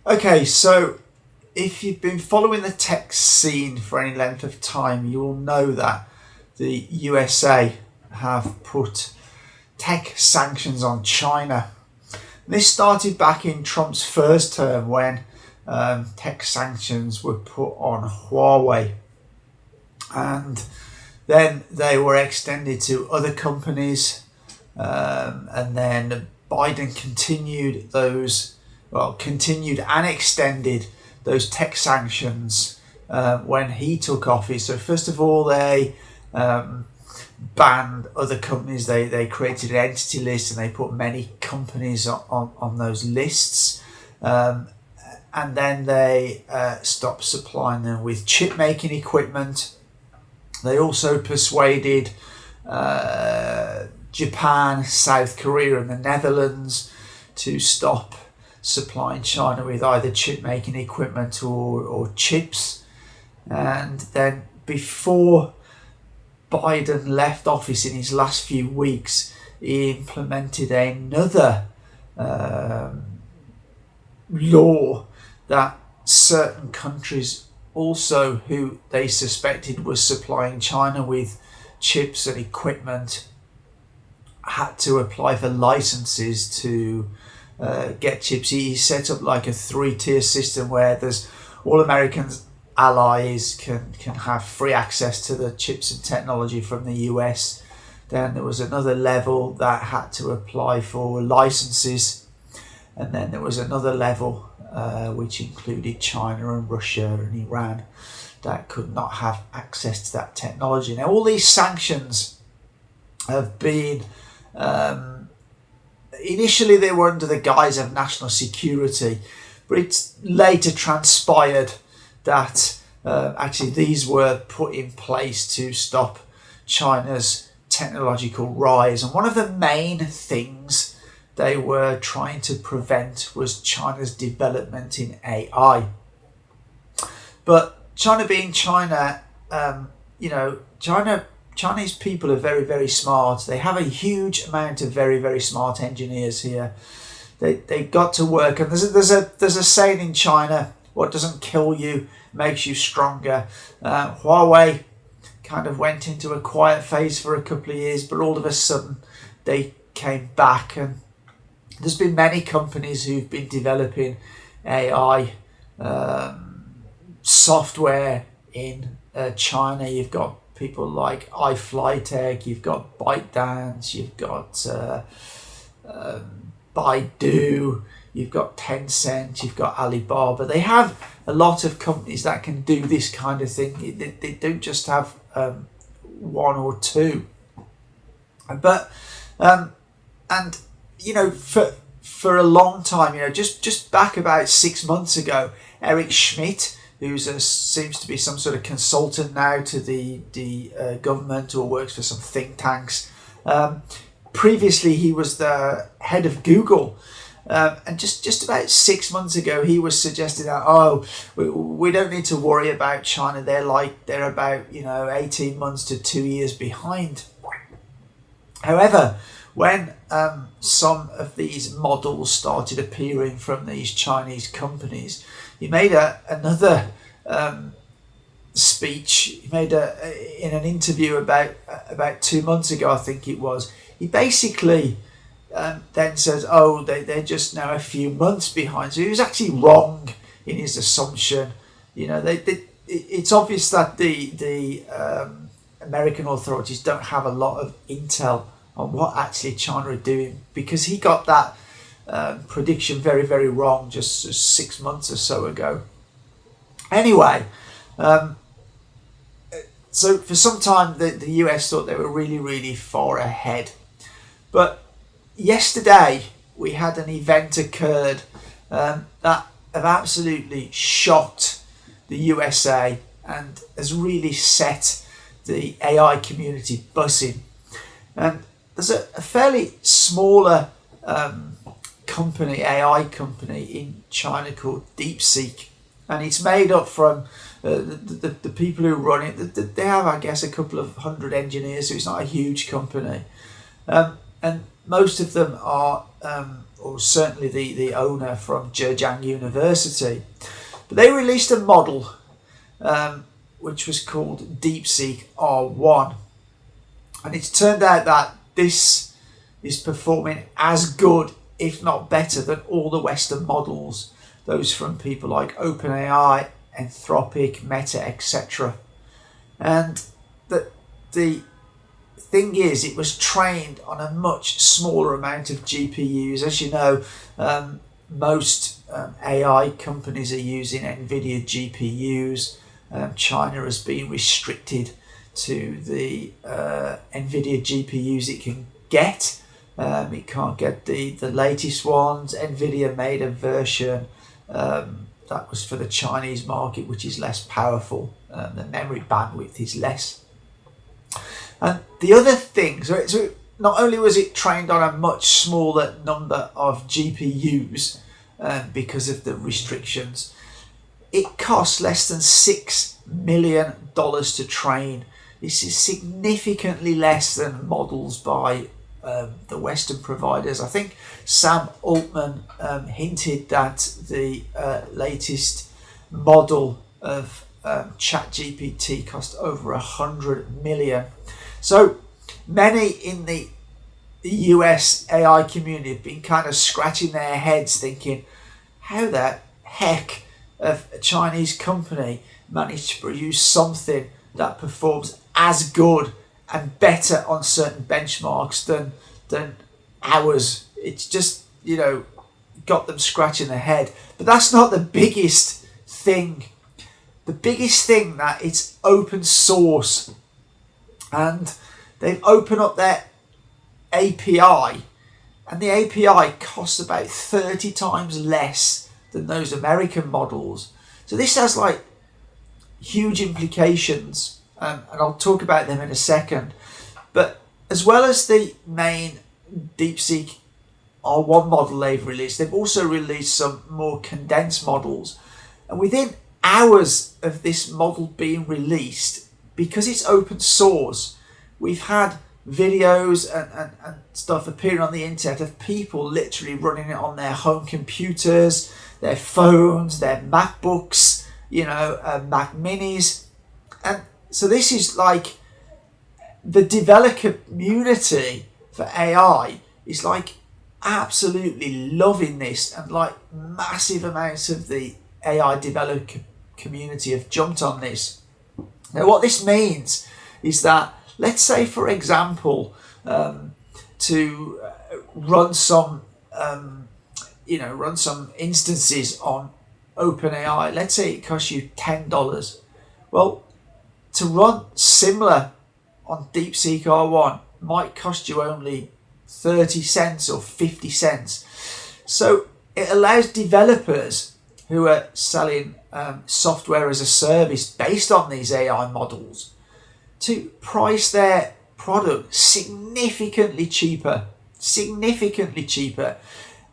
Okay, so if you've been following the tech scene for any length of time, you will know that the USA have put tech sanctions on China. This started back in Trump's first term when tech sanctions were put on Huawei, and then they were extended to other companies, and then Biden continued and extended those tech sanctions when he took office. So first of all, they banned other companies. They created an entity list and they put many companies on those lists. And then they stopped supplying them with chip making equipment. They also persuaded Japan, South Korea and the Netherlands to stop supplying China with either chip making equipment or chips. And then before Biden left office in his last few weeks, he implemented another law that certain countries also who they suspected was supplying China with chips and equipment had to apply for licenses to get chips. He set up like a 3-tier system where there's all Americans allies can have free access to the chips and technology from the US. Then there was another level that had to apply for licenses, and then there was another level which included China and Russia and Iran that could not have access to that technology. Now all these sanctions have been initially they were under the guise of national security, but it's later transpired that actually these were put in place to stop China's technological rise. And one of the main things they were trying to prevent was China's development in AI. But China being China, Chinese people are very, very smart. They have a huge amount of very, very smart engineers here. They got to work, and there's a saying in China: what doesn't kill you makes you stronger. Huawei kind of went into a quiet phase for a couple of years, but all of a sudden they came back, and there's been many companies who've been developing AI software in China. You've got people like iFlyTech, you've got ByteDance, you've got Baidu, you've got Tencent, you've got Alibaba. They have a lot of companies that can do this kind of thing. They don't just have one or two. But and for a long time, just back about 6 months ago, Eric Schmidt, who seems to be some sort of consultant now to the government or works for some think tanks. Previously, he was the head of Google. And just about 6 months ago, he was suggesting that, we don't need to worry about China. They're about 18 months to 2 years behind. However, when some of these models started appearing from these Chinese companies, he made another speech. He made in an interview about 2 months ago, I think it was. He basically then says, they're just now a few months behind. So he was actually wrong in his assumption. It's obvious that the American authorities don't have a lot of intel on what actually China are doing, because he got that prediction very, very wrong just 6 months or so ago. Anyway, so for some time the US thought they were really, really far ahead. But yesterday we had an event occurred that have absolutely shocked the USA and has really set the AI community buzzing. And there's a fairly smaller AI company in China called Deepseek, and it's made up from the people who run it. They have, I guess, a couple of hundred engineers, so it's not a huge company. And most of them are, or certainly the owner from Zhejiang University. But they released a model which was called Deepseek-R1. And it's turned out that this is performing as good, if not better, than all the Western models, those from people like OpenAI, Anthropic, Meta, etc. And the thing is, it was trained on a much smaller amount of GPUs. As you know, most AI companies are using NVIDIA GPUs. China has been restricted to the NVIDIA GPUs it can get. It can't get the latest ones. NVIDIA made a version that was for the Chinese market, which is less powerful. The memory bandwidth is less. And the other thing, so not only was it trained on a much smaller number of GPUs because of the restrictions, it costs less than $6 million to train. This is significantly less than models by the Western providers. I think Sam Altman hinted that the latest model of ChatGPT cost over $100 million. So many in the US AI community have been kind of scratching their heads thinking, how the heck have a Chinese company managed to produce something that performs as good and better on certain benchmarks than ours? It's just, got them scratching their head. But that's not the biggest thing. The biggest thing that it's open source, and they've opened up their API, and the API costs about 30 times less than those American models. So this has like huge implications, and I'll talk about them in a second. But as well as the main Deepseek-R1 model they've released, they've also released some more condensed models. And within hours of this model being released, because it's open source, we've had videos and stuff appearing on the internet of people literally running it on their home computers, their phones, their MacBooks, Mac Minis. And so this is like the developer community for AI is like absolutely loving this, and like massive amounts of the AI developer community have jumped on this. Now what this means is that, let's say for example, to run some instances on OpenAI, let's say it costs you $10. Well, to run similar on Deepseek-R1 might cost you only 30 cents or 50 cents. So it allows developers who are selling software as a service based on these AI models to price their product significantly cheaper,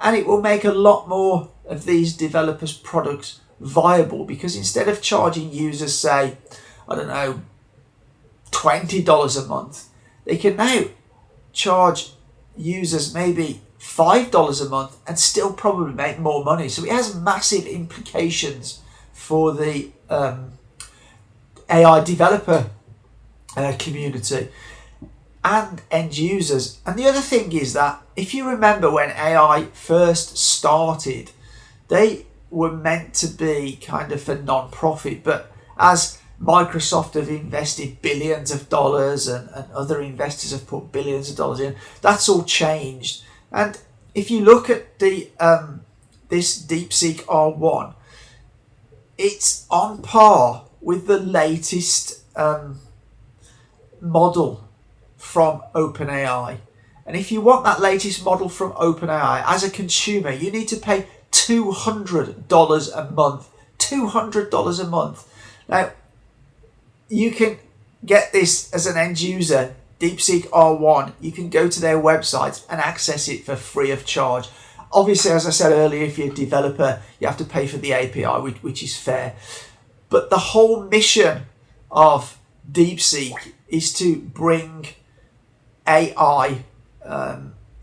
and it will make a lot more of these developers' products viable, because instead of charging users, say, I don't know, $20 a month, they can now charge users maybe $5 a month and still probably make more money. So it has massive implications for the AI developer community and end users. And the other thing is that if you remember when AI first started, they were meant to be kind of for non-profit, but as Microsoft have invested billions of dollars and other investors have put billions of dollars in, that's all changed. And if you look at the this Deepseek-R1, it's on par with the latest model from OpenAI. And if you want that latest model from OpenAI as a consumer, you need to pay $200 a month. $200 a month. Now, you can get this as an end user, Deepseek-R1. You can go to their website and access it for free of charge. Obviously, as I said earlier, if you're a developer, you have to pay for the API, which is fair. But the whole mission of DeepSeek is to bring AI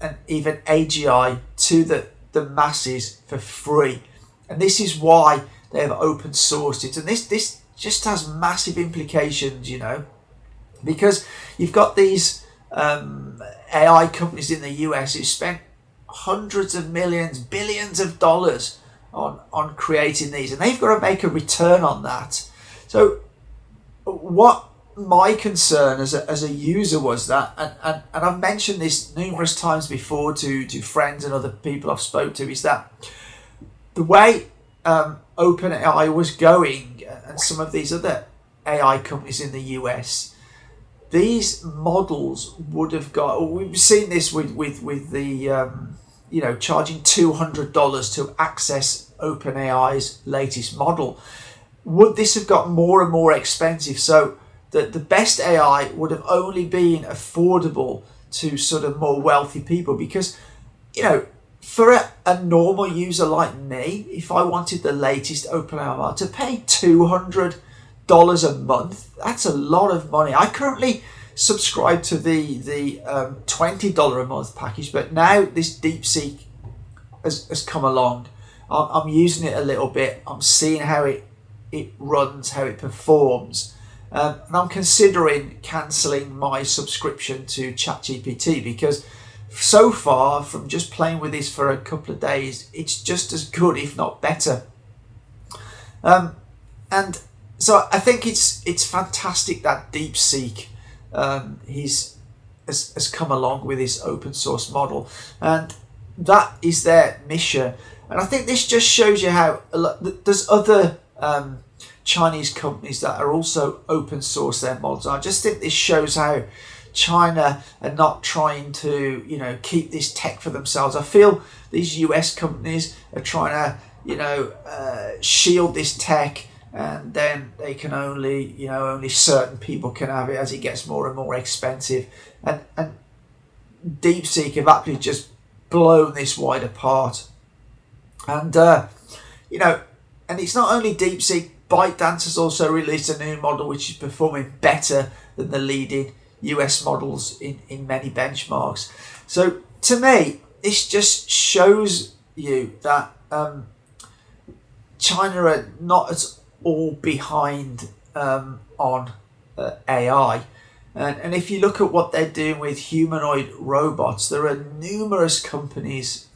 and even AGI to the masses for free. And this is why they have open sourced it. And this just has massive implications, you know, because you've got these AI companies in the US who spent hundreds of millions, billions of dollars on creating these, and they've got to make a return on that. So what my concern as a user was that, and I've mentioned this numerous times before to friends and other people I've spoke to, is that the way OpenAI was going, and some of these other AI companies in the US, these models would have got. We've seen this with the you know, charging $200 to access OpenAI's latest model. Would this have got more and more expensive? So the best AI would have only been affordable to sort of more wealthy people, because, you know, for a normal user like me, if I wanted the latest OpenAI model, to pay $200 a month, that's a lot of money. I currently subscribe to the $20 a month package, but now this DeepSeek has come along. I'm using it a little bit. I'm seeing how it runs, how it performs. And I'm considering cancelling my subscription to ChatGPT, because so far, from just playing with this for a couple of days, it's just as good, if not better. And so I think it's fantastic that DeepSeek has come along with this open source model, and that is their mission. And I think this just shows you how there's other Chinese companies that are also open source their models. I just think this shows how China are not trying to, you know, keep this tech for themselves. I feel these US companies are trying to, you know, shield this tech, and then they can only, you know, only certain people can have it as it gets more and more expensive. And DeepSeek have actually just blown this wide apart. And you know, and it's not only DeepSeek. ByteDance has also released a new model which is performing better than the leading US models in many benchmarks. So to me, this just shows you that China are not at all behind on AI. And if you look at what they're doing with humanoid robots, there are numerous companies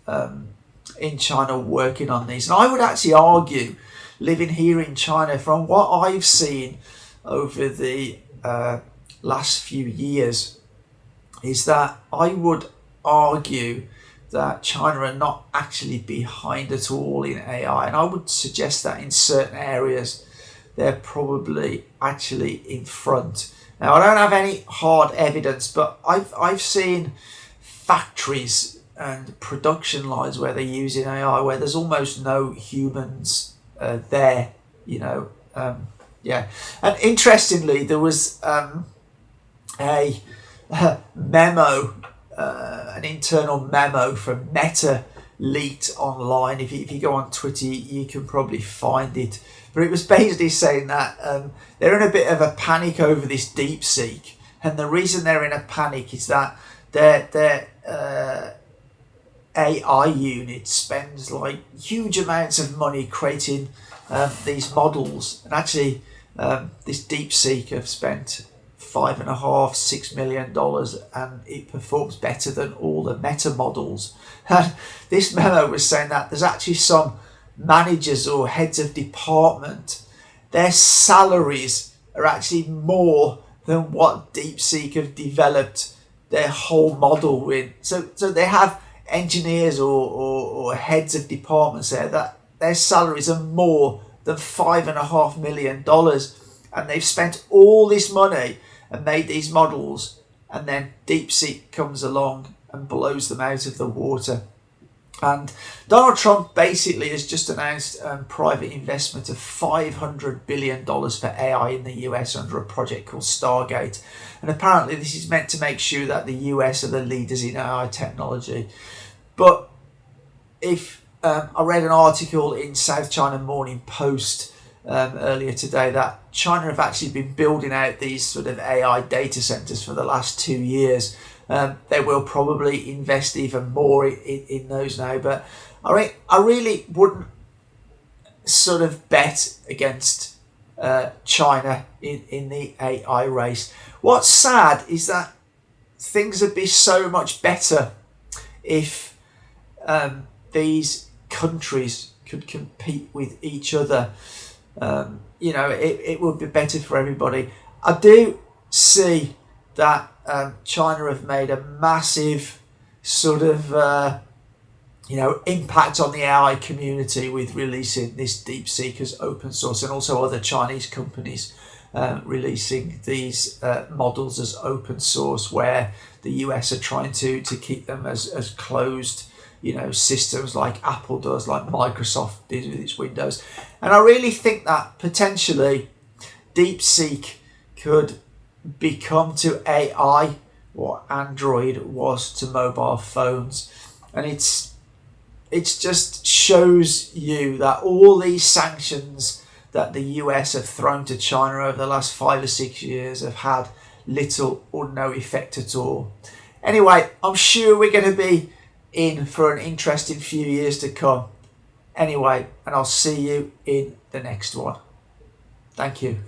in China working on these. And I would actually argue, living here in China, from what I've seen over the last few years, is that I would argue that China are not actually behind at all in AI. And I would suggest that in certain areas, they're probably actually in front. Now, I don't have any hard evidence, but I've seen factories and production lines where they're using AI, where there's almost no humans there, you know. Yeah. And interestingly, there was a memo, an internal memo from Meta leaked online. If you go on Twitter, you can probably find it. But it was basically saying that they're in a bit of a panic over this DeepSeek. And the reason they're in a panic is that their AI unit spends like huge amounts of money creating these models. And actually, this DeepSeek have spent $5.5–6 million, and it performs better than all the Meta models. And this memo was saying that there's actually some managers or heads of department, their salaries are actually more than what DeepSeek have developed their whole model with. So they have engineers or heads of departments there that their salaries are more than $5.5 million, and they've spent all this money and made these models, and then DeepSeek comes along and blows them out of the water. And Donald Trump basically has just announced private investment of $500 billion for AI in the US under a project called Stargate. And apparently this is meant to make sure that the US are the leaders in AI technology. But if I read an article in South China Morning Post earlier today that China have actually been building out these sort of AI data centers for the last 2 years. They will probably invest even more in those now. But I really wouldn't sort of bet against China in the AI race. What's sad is that things would be so much better if these countries could compete with each other. It would be better for everybody. I do see that China have made a massive sort of impact on the AI community with releasing this DeepSeek as open source, and also other Chinese companies releasing these models as open source, where the US are trying to keep them as closed systems like Apple does, like Microsoft does with its Windows. And I really think that potentially DeepSeek could become to AI what Android was to mobile phones. And it's just shows you that all these sanctions that the US have thrown to China over the last 5 or 6 years have had little or no effect at all. Anyway, I'm sure we're going to be in for an interesting few years to come. Anyway, and I'll see you in the next one. Thank you.